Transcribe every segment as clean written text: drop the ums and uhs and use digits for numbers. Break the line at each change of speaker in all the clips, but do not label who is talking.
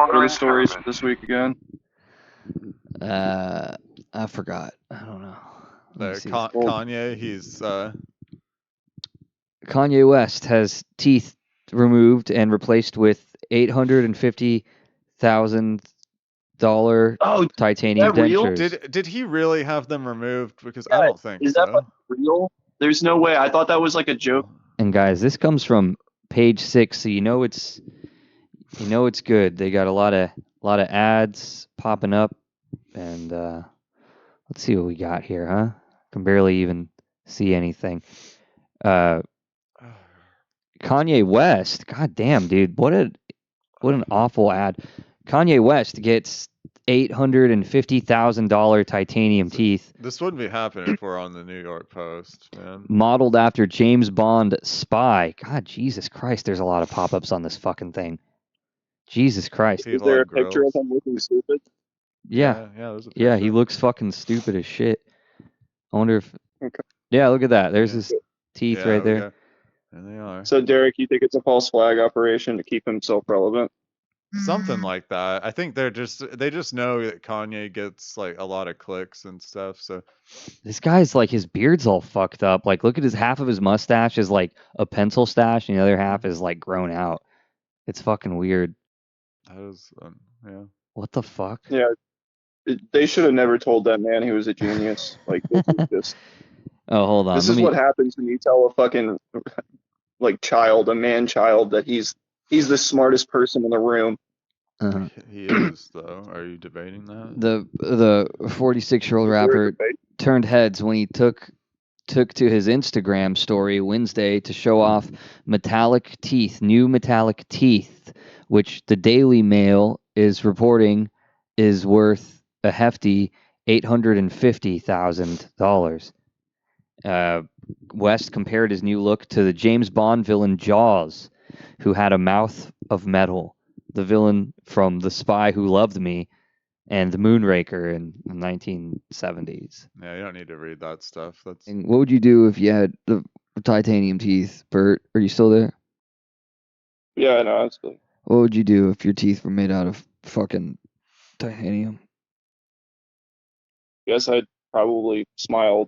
What are the stories for this week again?
I forgot. I don't know.
Kanye, he's
Kanye West has teeth removed and replaced with $850,000 titanium
real?
dentures.
Did he really have them removed? Because I
Yeah,
don't think
is
so.
that real? There's no way. I thought that was like a joke.
And guys, this comes from page 6, so you know it's good. They got a lot of ads popping up, and let's see what we got here, huh? Can barely even see anything. Kanye West, god damn, dude, what an awful ad. Kanye West gets $850,000 titanium teeth.
This wouldn't be happening if we're on the New York Post, man.
Modeled after James Bond spy. God, Jesus Christ, there's a lot of pop-ups on this fucking thing. Jesus Christ.
Is there a picture of him looking stupid?
Yeah. Yeah, he looks fucking stupid as shit. I wonder if...
Okay.
Yeah, look at that. There's his teeth right there.
And they are.
So, Derek, you think it's a false flag operation to keep himself relevant?
Something like that. I think they just know that Kanye gets like a lot of clicks and stuff. So
this guy's like, his beard's all fucked up. Like, look at his half of his mustache is like a pencil stash, and the other half is like grown out. It's fucking weird.
That is, yeah.
What the fuck?
Yeah, they should have never told that man he was a genius. Like, this is just.
Oh, hold on.
This is what happens when you tell a fucking like a man child, that he's the smartest person in the room.
He is, though. Are you debating that?
The 46-year-old rapper turned heads when he took to his Instagram story Wednesday to show off new metallic teeth, which the Daily Mail is reporting is worth a hefty $850,000. West compared his new look to the James Bond villain Jaws, who had a mouth of metal. The villain from The Spy Who Loved Me and The Moonraker in the 1970s.
Yeah, you don't need to read that stuff.
And what would you do if you had the titanium teeth, Bert? Are you still there?
Yeah, no, that's good.
What would you do if your teeth were made out of fucking titanium?
Guess I'd probably smile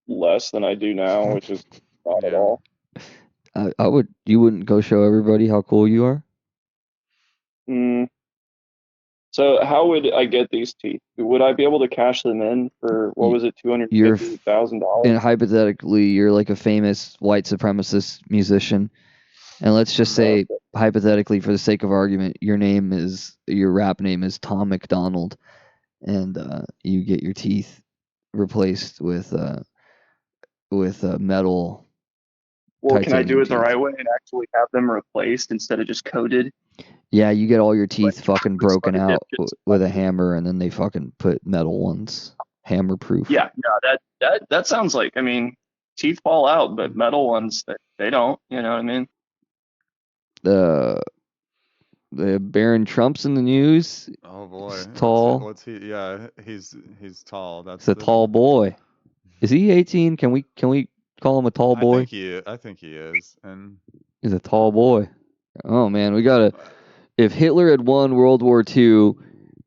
less than I do now, which is not at all.
I would. You wouldn't go show everybody how cool you are?
So how would I get these teeth? Would I be able to cash them in for, what was it, $250,000?
And hypothetically, you're like a famous white supremacist musician. And let's just say, hypothetically, for the sake of argument, your rap name is Tom McDonald, and you get your teeth replaced with metal.
Well, can I do it the right way and actually have them replaced instead of just coated?
Yeah, you get all your teeth fucking broken out with a hammer, and then they fucking put metal ones, hammer proof.
Yeah, that sounds like, I mean, teeth fall out, but metal ones, they don't. You know what I mean?
The Barron Trump's in the news.
Oh boy,
he's tall.
What's he? Yeah, he's tall.
That's a tall boy. Is he 18? Can we call him a tall boy?
I think he is, and
he's a tall boy. Oh man, we gotta. If Hitler had won World War II,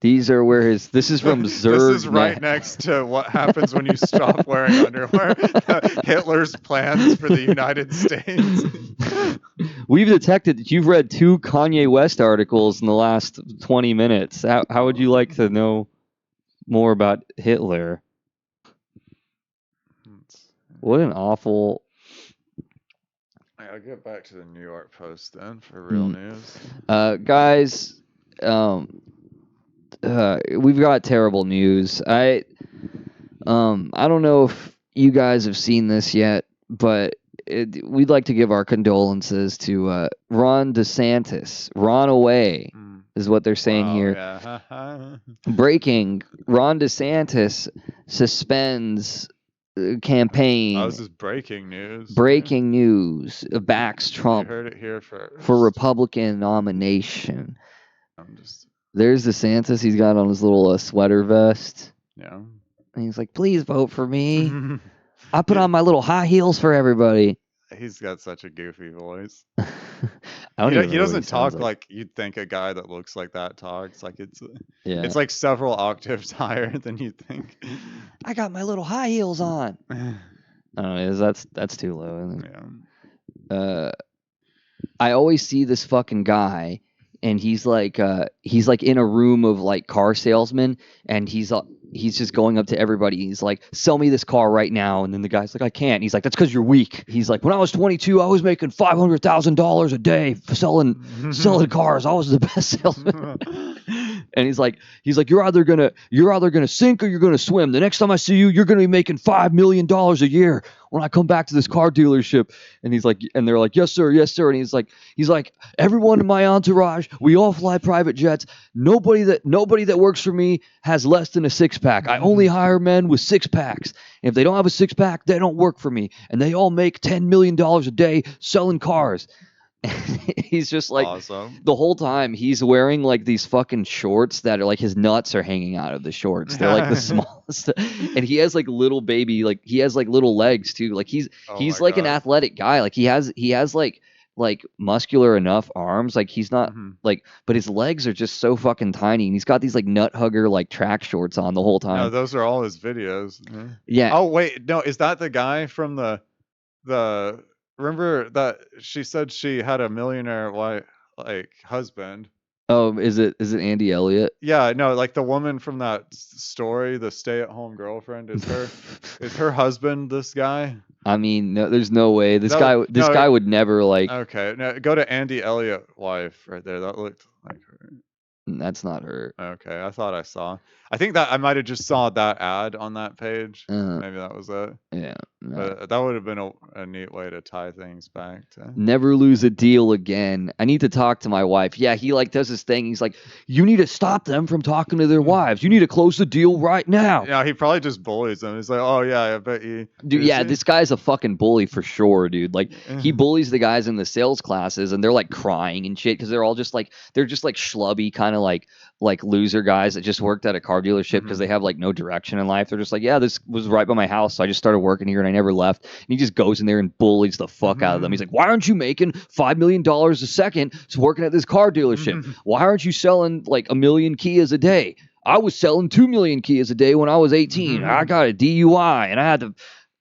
these are where his. This is from Zerg.
This is right next to what happens when you stop wearing underwear. Hitler's plans for the United States.
We've detected that you've read 2 Kanye West articles in the last 20 minutes. How would you like to know more about Hitler? What an awful...
I'll get back to the New York Post then for real news.
Guys, we've got terrible news. I don't know if you guys have seen this yet, but we'd like to give our condolences to Ron DeSantis. Ron away is what they're saying here.
Yeah.
Breaking: Ron DeSantis suspends campaign.
Oh, this is breaking news.
Breaking news. Backs Trump.
You heard it here first.
For Republican nomination. There's DeSantis. He's got on his little sweater vest.
Yeah.
And he's like, please vote for me. I put on my little high heels for everybody.
He's got such a goofy voice.
I don't
He,
even
he
know what he
doesn't
sounds
talk like you'd think a guy that looks like that talks. Like
Yeah.
it's like several octaves higher than you'd think.
I got my little high heels on. I don't know. That's too low.
Yeah.
I always see this fucking guy, and he's like in a room of like car salesmen, and he's just going up to everybody. He's like, "Sell me this car right now," and then the guy's like, "I can't." And he's like, "That's because you're weak." He's like, "When I was 22, I was making $500,000 a day selling cars. I was the best salesman." And he's like, "You're either gonna sink or you're gonna swim. The next time I see you, you're gonna be making $5 million a year when I come back to this car dealership." And he's like, and they're like, "Yes, sir, yes, sir." And he's like, "Everyone in my entourage, we all fly private jets. Nobody that works for me has less than a six-pack. I only hire men with six-packs. And if they don't have a six-pack, they don't work for me. And they all make $10 million a day selling cars." He's just like,
awesome.
the whole time he's wearing like these fucking shorts that are like his nuts are hanging out of the shorts. They're like the smallest, and he has like little baby, like he has like little legs too. Like he's like an athletic guy. Like he has like muscular enough arms. Like he's not like, but his legs are just so fucking tiny. And he's got these like nut hugger like track shorts on the whole time.
No, those are all his videos.
Yeah.
Oh wait, no, is that the guy from the remember that she said she had a millionaire husband?
Oh, is it Andy Elliott?
Yeah, no, like the woman from that story, the stay-at-home girlfriend, is her husband this guy?
I mean, no, there's no way this guy would never like.
Okay, now go to Andy Elliott wife right there. That looked like her.
That's not her.
Okay, I thought I saw. I think that I might have just saw that ad on that page. Maybe that was it.
Yeah. No.
But that would have been a neat way to tie things back to.
Never lose a deal again. I need to talk to my wife. Yeah, he like does his thing. He's like, "You need to stop them from talking to their wives. You need to close the deal right now."
Yeah, he probably just bullies them. He's like, "Oh yeah, I bet you."
Dude, yeah, this guy's a fucking bully for sure, dude. Like he bullies the guys in the sales classes, and they're like crying and shit because they're just like schlubby kind of like loser guys that just worked at a car dealership because they have like no direction in life. They're just like, "Yeah, this was right by my house, so I just started working here and I never left." And he just goes in there and bullies the fuck out of them. He's like, "Why aren't you making $5 million a second working at this car dealership? Why aren't you selling like 1 million Kias a day? I was selling 2 million Kias a day when I was 18. I got a DUI and I had to."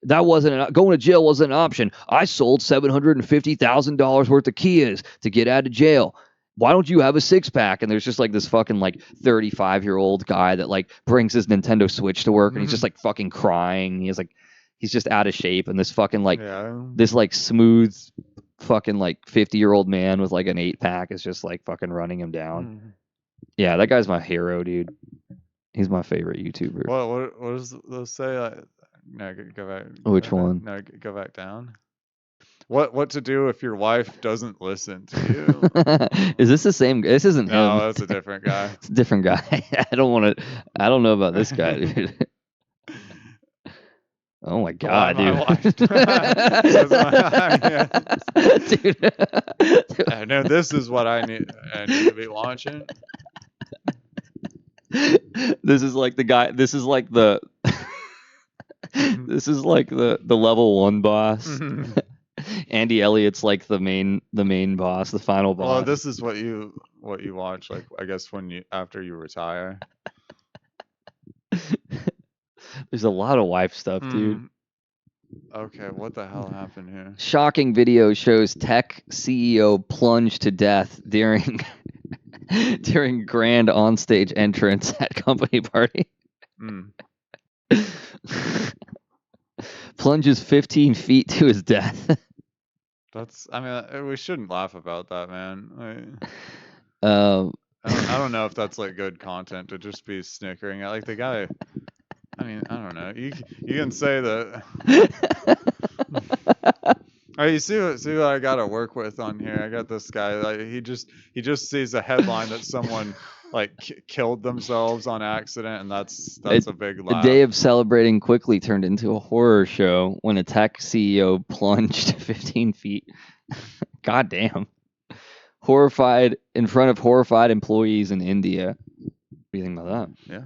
Going to jail wasn't an option. I sold $750,000 worth of Kias to get out of jail. Why don't you have a six-pack? And there's just like this fucking like 35-year-old guy that like brings his Nintendo Switch to work and he's just like fucking crying. He's just out of shape, and this fucking like this like smooth fucking like 50-year-old man with like an 8-pack is just like fucking running him down. Yeah, that guy's my hero, dude. He's my favorite YouTuber.
What does those say? No, go back.
Which one?
No, go back down. What to do if your wife doesn't listen to you?
Is this the same? This isn't him.
No, that's a different guy.
It's a different guy. I don't know about this guy, dude. Oh my god, dude.
Dude. I know this is what I need to be watching.
This is like the guy. This is like the level 1 boss. Andy Elliott's like the main boss, the final boss.
Well, this is what you watch, like I guess after you retire.
There's a lot of wife stuff, dude.
Okay, what the hell happened here?
Shocking video shows tech CEO plunged to death during grand onstage entrance at company party. Plunges 15 feet to his death.
We shouldn't laugh about that, man. I don't know if that's like good content to just be snickering at. Like the guy, I mean, I don't know. You can say that. All right, you see what I got to work with on here. I got this guy. Like he just sees a headline that someone like killed themselves on accident, and that's a big laugh.
A day of celebrating quickly turned into a horror show when a tech CEO plunged 15 feet. God damn. Horrified in front of horrified employees in India. What do you think about that?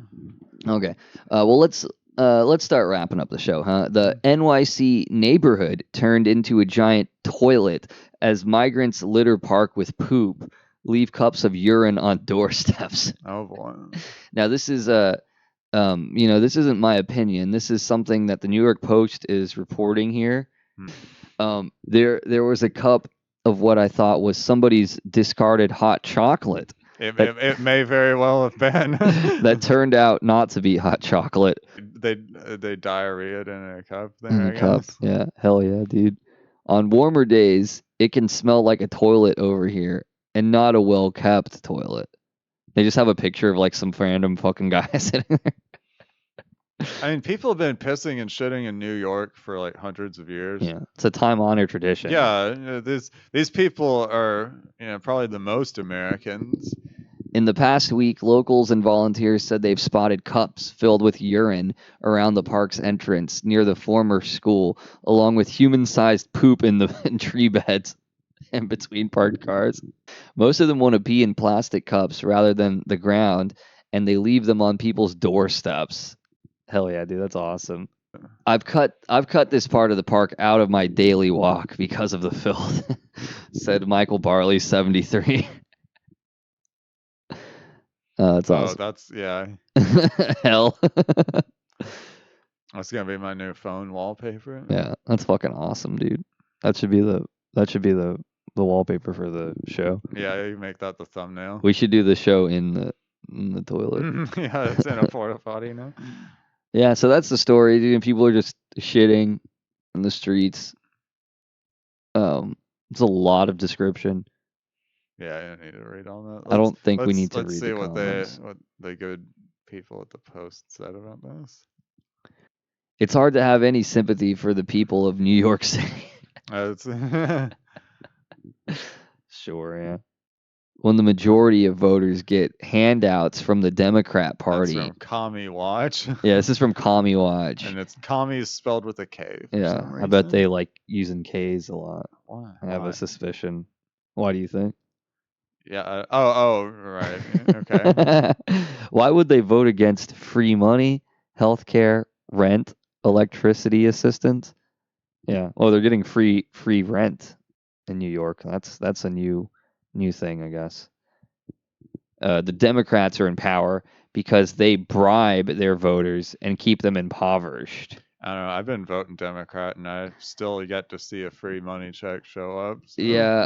Yeah.
Okay. Well, let's Let's start wrapping up the show, huh? The NYC neighborhood turned into a giant toilet as migrants litter park with poop, leave cups of urine on doorsteps.
Oh boy.
Now this is this isn't my opinion. This is something that the New York Post is reporting here. There was a cup of what I thought was somebody's discarded hot chocolate.
It may very well have been.
That turned out not to be hot chocolate.
They diarrheaed in a cup there,
In
I
a cup.
guess.
Yeah, hell yeah, dude. On warmer days, it can smell like a toilet over here, and not a well-kept toilet. They just have a picture of like some random fucking guy sitting there.
I mean, people have been pissing and shitting in New York for like hundreds of years.
Yeah, it's a time-honored tradition.
Yeah, these people are probably the most Americans.
In the past week, locals and volunteers said they've spotted cups filled with urine around the park's entrance near the former school, along with human-sized poop in tree beds and between parked cars. Most of them want to pee in plastic cups rather than the ground, and they leave them on people's doorsteps. Hell yeah, dude, that's awesome. I've cut this part of the park out of my daily walk because of the filth, said Michael Barley, 73. That's awesome.
Oh, that's yeah.
Hell.
That's gonna be my new phone wallpaper.
Yeah, that's fucking awesome, dude. That should be the wallpaper for the show.
Yeah, you make that the thumbnail.
We should do the show in the toilet.
Yeah, it's in a porta potty now.
Yeah, so that's the story, dude. People are just shitting in the streets. It's a lot of description.
Yeah, I don't need to read all that.
I don't think we need to
let's
read
see
the
what
comments.
what the good people at the Post said about this.
It's hard to have any sympathy for the people of New York City. Sure, yeah. When the majority of voters get handouts from the Democrat Party.
That's from Commie Watch.
Yeah, this is from Commie Watch.
And it's Commie is spelled with a K.
Yeah, I bet they like using K's a lot.
Why?
I have a suspicion. Why do you think?
Yeah. Right. Okay.
Why would they vote against free money, healthcare, rent, electricity assistance? Yeah. Oh, they're getting free rent in New York. That's a new thing, I guess. The Democrats are in power because they bribe their voters and keep them impoverished.
I don't know. I've been voting Democrat, and I still yet to see a free money check show up. So.
Yeah,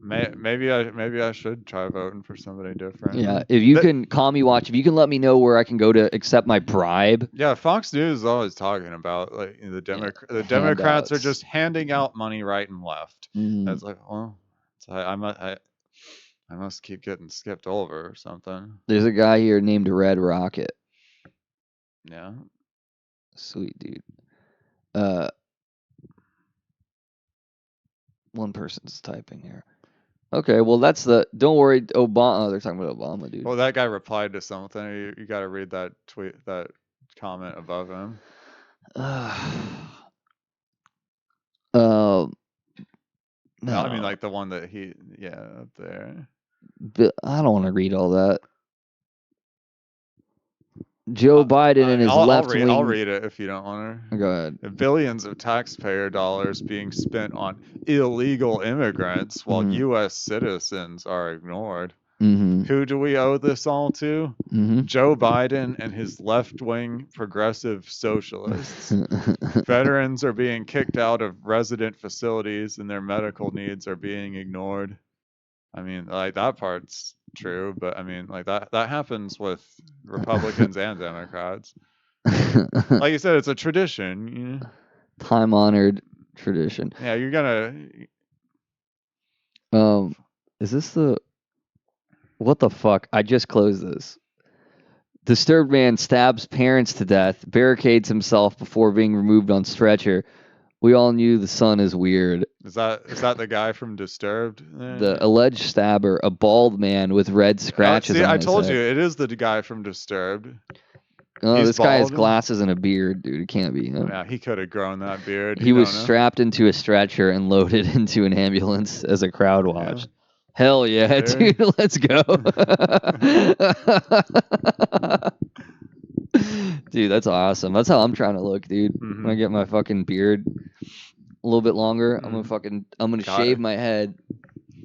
maybe I should try voting for somebody different.
Yeah, if you can Commie Watch, if you can let me know where I can go to accept my bribe.
Yeah, Fox News is always talking about like the Democrats are just handing out money right and left. Mm. It's like, well, I must keep getting skipped over or something.
There's a guy here named Red Rocket.
Yeah.
Sweet dude. One person's typing here. Okay, well that's don't worry, Obama. Oh, they're talking about Obama, dude.
Well, that guy replied to something. You got to read that tweet, that comment above him.
No.
I mean, like the one that up there.
But I don't want to read all that. Joe Biden and his left wing.
I'll read it if you don't want to.
Go ahead.
Billions of taxpayer dollars being spent on illegal immigrants while U.S. citizens are ignored. Mm-hmm. Who do we owe this all to? Mm-hmm. Joe Biden and his left-wing progressive socialists. Veterans are being kicked out of resident facilities and their medical needs are being ignored. I mean, like that part's true, but I mean, like that happens with Republicans and Democrats. Like you said, it's a tradition. You know?
Time-honored tradition.
Yeah, you're gonna.
Is this the? What the fuck? I just closed this. Disturbed man stabs parents to death, barricades himself before being removed on stretcher. We all knew the son is weird.
Is that the guy from Disturbed?
The alleged stabber, a bald man with red scratches.
I told you, it is the guy from Disturbed.
Oh, this guy has glasses and a beard, dude. It can't be him.
Yeah, he could have grown that beard.
He was strapped into a stretcher and loaded into an ambulance as a crowd watch. Yeah. Hell yeah, dude. Let's go. Dude, that's awesome. That's how I'm trying to look, dude. When I get my fucking beard a little bit longer, I'm gonna shave my head,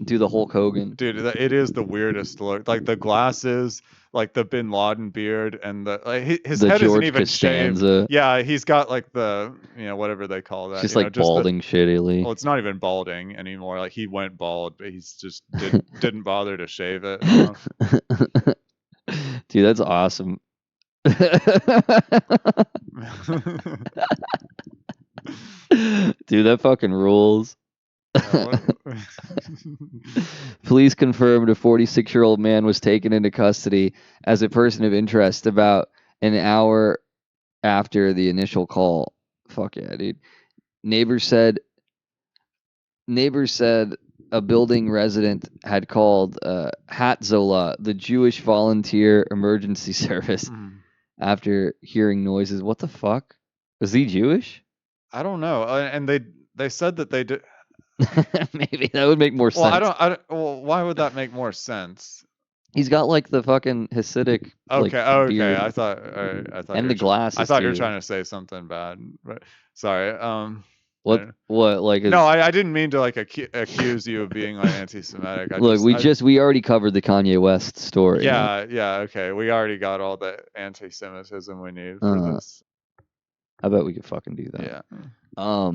do the Hulk Hogan.
Dude, it is the weirdest look. Like the glasses, like the Bin Laden beard, and his
The
head isn't
George
even
Costanza.
shaved. Yeah, he's got like the whatever they call that.
Just like balding shittily.
Well, it's not even balding anymore. Like he went bald, but he's just didn't bother to shave it enough.
Dude, that's awesome. Dude, that fucking rules. Police confirmed a 46-year-old man was taken into custody as a person of interest about an hour after the initial call. Fuck yeah, dude. Neighbors said a building resident had called Hatzola, the Jewish volunteer emergency service, after hearing noises. What the fuck? Was he Jewish?
I don't know. And they said that they did.
Maybe that would make more sense.
Well, why would that make more sense?
He's got like the fucking Hasidic.
Okay.
Beard.
I thought.
And the glasses.
I thought you were trying to say something bad. But sorry.
What? Like?
No, I didn't mean to like accuse you of being like anti-Semitic.
We already covered the Kanye West story.
Yeah. Okay. We already got all the anti-Semitism we need for this.
I bet we could fucking do that.
Yeah.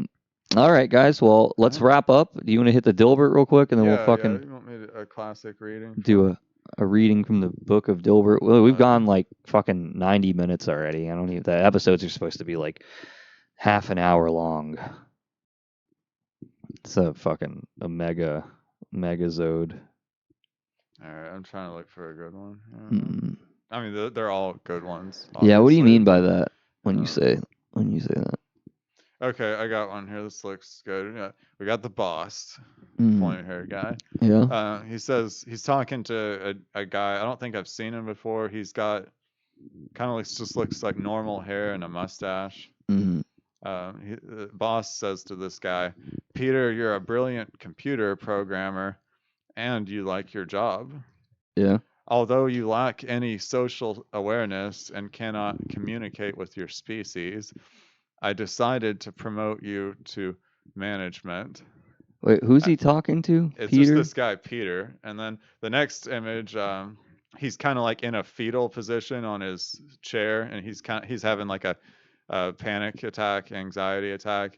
All right, guys. Well, let's wrap up. Do you want to hit the Dilbert real quick, and then we'll fucking
you want me to, a classic reading?
Do a reading from the book of Dilbert. Well, we've gone like fucking 90 minutes already. I don't even. The episodes are supposed to be like half an hour long. It's a megazode.
All right, I'm trying to look for a good one. I mean, they're all good ones.
Obviously. Yeah, what do you mean by that when you say that?
Okay, I got one here. This looks good. Yeah, we got the boss, pointy hair guy.
Yeah.
He says he's talking to a guy. I don't think I've seen him before. He's got kind of looks like normal hair and a mustache. The boss says to this guy, "Peter, you're a brilliant computer programmer, and you like your job.
Yeah.
Although you lack any social awareness and cannot communicate with your species, I decided to promote you to management."
Wait, who's he talking to?
It's
Peter?
just this guy, Peter. And then the next image, he's kind of like in a fetal position on his chair, and he's having like a panic attack, anxiety attack.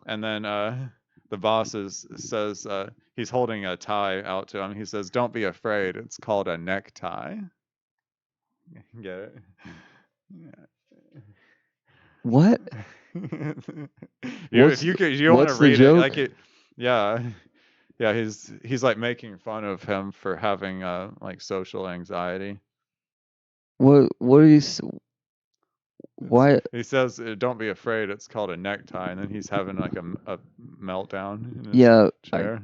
And then the boss says he's holding a tie out to him. He says, "Don't be afraid. It's called a necktie." Get it?
What?
If you want to read it, like it, yeah. He's like making fun of him for having like social anxiety.
What is? Why?
He says, "Don't be afraid. It's called a necktie," and then he's having like a meltdown in his chair.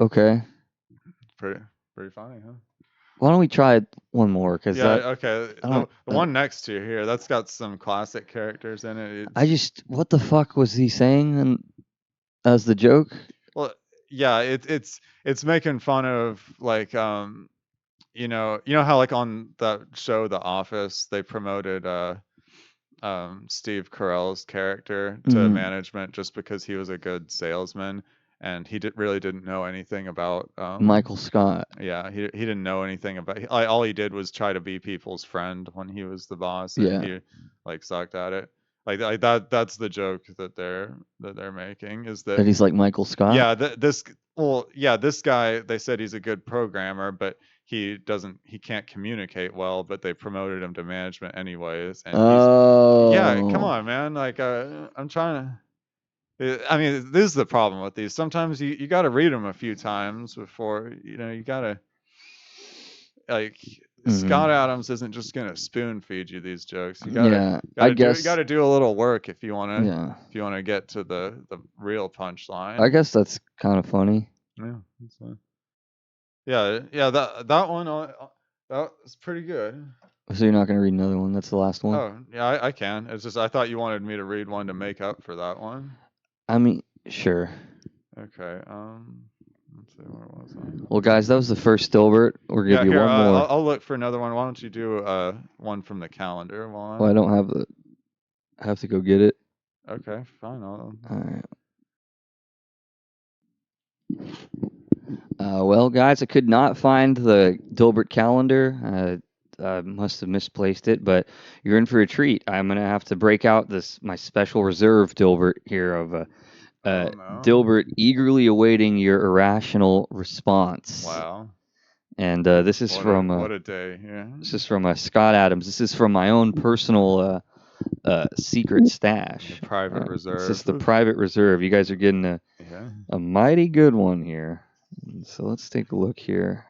Okay.
Pretty funny, huh?
Why don't we try one more?
Okay. The one next to you here, that's got some classic characters in it.
What the fuck was he saying as the joke?
Well, yeah, it's making fun of like you know how like on that show The Office they promoted Steve Carell's character to management just because he was a good salesman. And he really didn't know anything about
Michael Scott.
Yeah, he didn't know anything about. All he did was try to be people's friend when he was the boss, and he like sucked at it. Like that. That's the joke that they're making is that
he's like Michael Scott.
Yeah, this guy. They said he's a good programmer, but he can't communicate well. But they promoted him to management anyways. And come on, man. Like I'm trying to. I mean, this is the problem with these. Sometimes you got to read them a few times before, you got to, like, Scott Adams isn't just going to spoon feed you these jokes. You got to do a little work if you want to get to the real punchline.
I guess that's kind of funny.
Yeah. That's fine. Yeah, that one, that was pretty good.
So you're not going to read another one? That's the last one?
Oh, yeah, I can. It's just I thought you wanted me to read one to make up for that one.
I mean, sure.
Okay. Let's see, where was I?
Well, guys, that was the first Dilbert. We'll give you
here,
one more.
I'll look for another one. Why don't you do one from the calendar?
Well, I don't have the. I have to go get it.
Okay, fine.
All right. Well, guys, I could not find the Dilbert calendar. I must have misplaced it, but you're in for a treat. I'm gonna have to break out my special reserve Dilbert here of
no.
Dilbert eagerly awaiting your irrational response.
Wow.
And this is
what a day. Yeah.
This is from Scott Adams. This is from my own personal secret stash.
Private reserve.
This is the private reserve. You guys are getting a mighty good one here. So let's take a look here.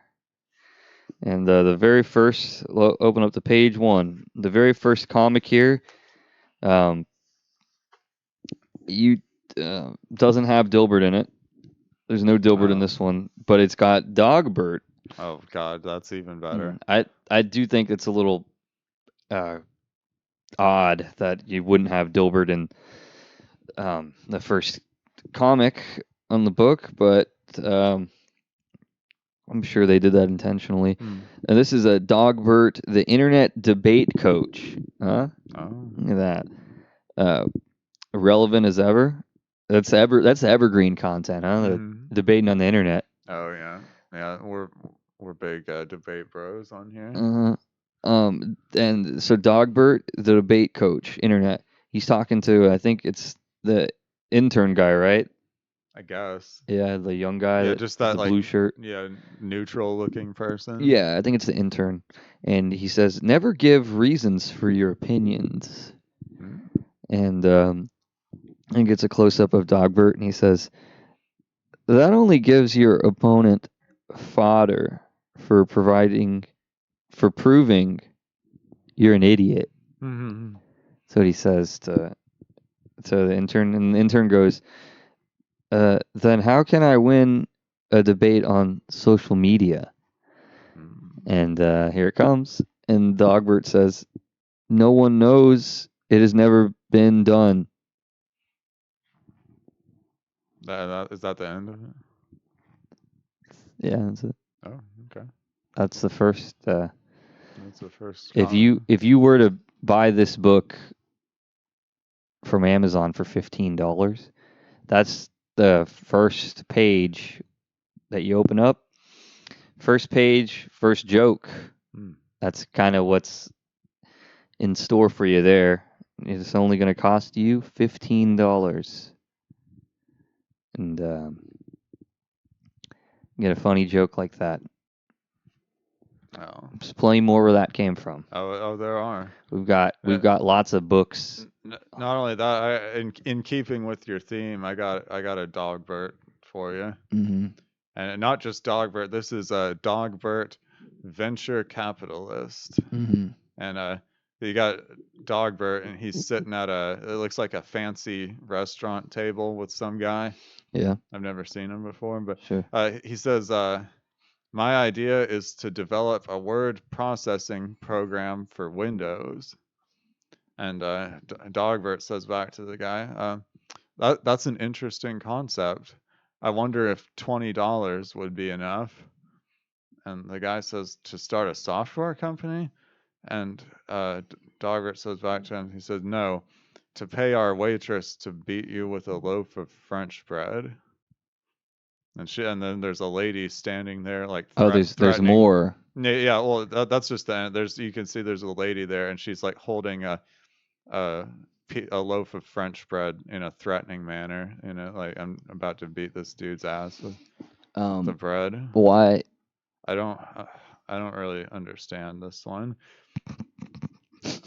And the very first, open up to page 1. The very first comic here, doesn't have Dilbert in it. There's no Dilbert in this one, but it's got Dogbert.
Oh God, that's even better.
I do think it's a little odd that you wouldn't have Dilbert in the first comic on the book, but I'm sure they did that intentionally. And this is a Dogbert, the internet debate coach. Huh?
Oh.
Look at that. Relevant as ever. That's evergreen content, huh? Debating on the internet.
Oh yeah, yeah. We're big debate bros on here.
And so Dogbert, the debate coach, internet. He's talking to, I think it's the intern guy, right?
I guess.
Yeah, the young guy.
Yeah, just that
the
like
blue shirt.
Yeah, neutral looking person.
Yeah, I think it's the intern, and he says, "Never give reasons for your opinions." And he gets a close up of Dogbert, and he says, "That only gives your opponent fodder for proving you're an idiot." That's what he says to the intern, and the intern goes, "Then how can I win a debate on social media?" And here it comes. And Dogbert says, "No one knows. It has never been done."
Is that the end of it?
Yeah, that's it.
Oh, okay.
That's the first.
That's the first.
If you were to buy this book from Amazon for $15, that's the first page that you open up. First page, first joke. That's kind of what's in store for you there. It's only going to cost you $15. And get a funny joke like that.
Oh.
There's plenty more where that came from.
Oh, there are.
We've got lots of books.
Not only that, in keeping with your theme, I got a Dogbert for you. And not just Dogbert. This is a Dogbert venture capitalist. And you got Dogbert, and he's sitting at it looks like a fancy restaurant table with some guy.
Yeah.
I've never seen him before, but
sure.
He says, my idea is to develop a word processing program for Windows. And Dogbert says back to the guy, that's an interesting concept. I wonder if $20 would be enough. And the guy says, to start a software company? And Dogbert says back to him, he says, no, to pay our waitress to beat you with a loaf of French bread. And then there's a lady standing there like
there's more.
Yeah, well that's just the end. You can see there's a lady there, and she's like holding a loaf of French bread in a threatening manner. Like, I'm about to beat this dude's ass with the bread.
Why?
I don't really understand this one.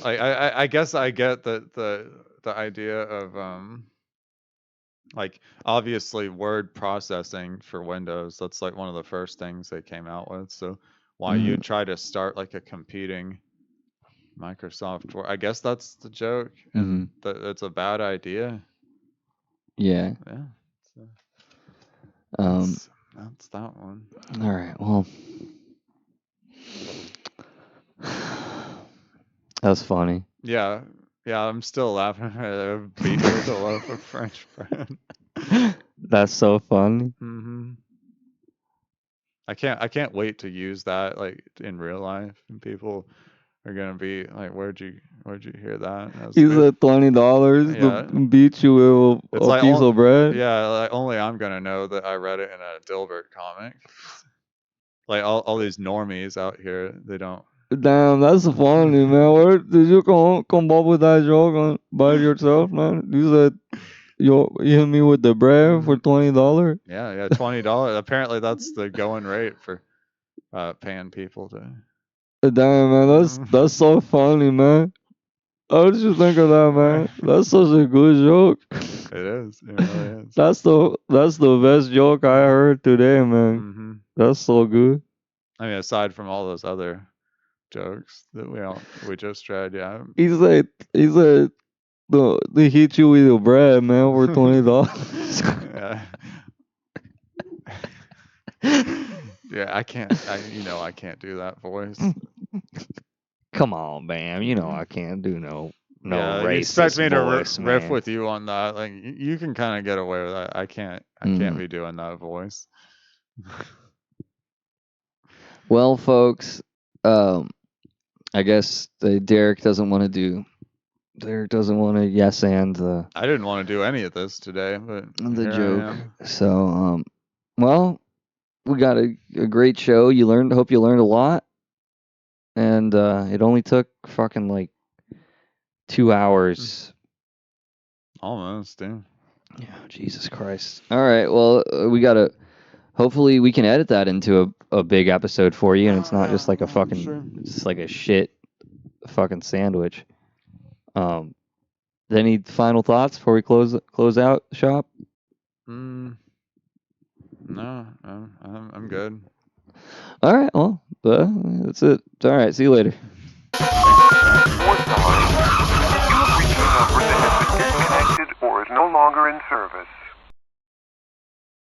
I guess I get the idea of like, obviously word processing for Windows, that's like one of the first things they came out with. So why you try to start like a competing Microsoft Word? I guess that's the joke, and that's a bad idea.
Yeah.
Yeah. So, that's that one.
All right. Well, that was funny.
Yeah. Yeah, I'm still laughing at it. Beat with a loaf of French bread.
That's so funny.
I can't wait to use that like in real life, and people are gonna be like, "Where'd you hear that?"
He said $20
Yeah.
to beat you with
It's
a
like
piece of bread.
Yeah, like only I'm gonna know that I read it in a Dilbert comic. Like all these normies out here, they don't.
Damn, that's funny, man. Where did you come up with that joke by yourself, man? You said you hit me with the bread for $20.
Yeah, $20. Apparently, that's the going rate for paying people to.
Damn, man, that's so funny, man. How did you think of that, man? That's such a good joke.
It is. It really is.
That's the best joke I heard today, man.
Mm-hmm.
That's so good.
I mean, aside from all those other jokes that we just tried, yeah.
He said they hit you with your bread, man, for $20.
Yeah, I can't do that voice.
Come on, man. You know I can't do no
Yeah, you
racist
expect me to
voice,
riff
man.
with you on that? Like you can kind of get away with that. I can't be doing that voice.
Well, folks, I guess Derek doesn't want to yes and the
I didn't want to do any of this today, but here
joke.
I am.
So, well, we got a great show. Hope you learned a lot. And it only took fucking like 2 hours.
Almost, yeah.
Yeah, Jesus Christ. All right, well, hopefully we can edit that into a big episode for you, and it's not just like a fucking,
sure.
it's just like a shit fucking sandwich. Any final thoughts before we close out shop?
No, I'm good.
All right, well, that's it. All right, see you later.
Or is no longer in service.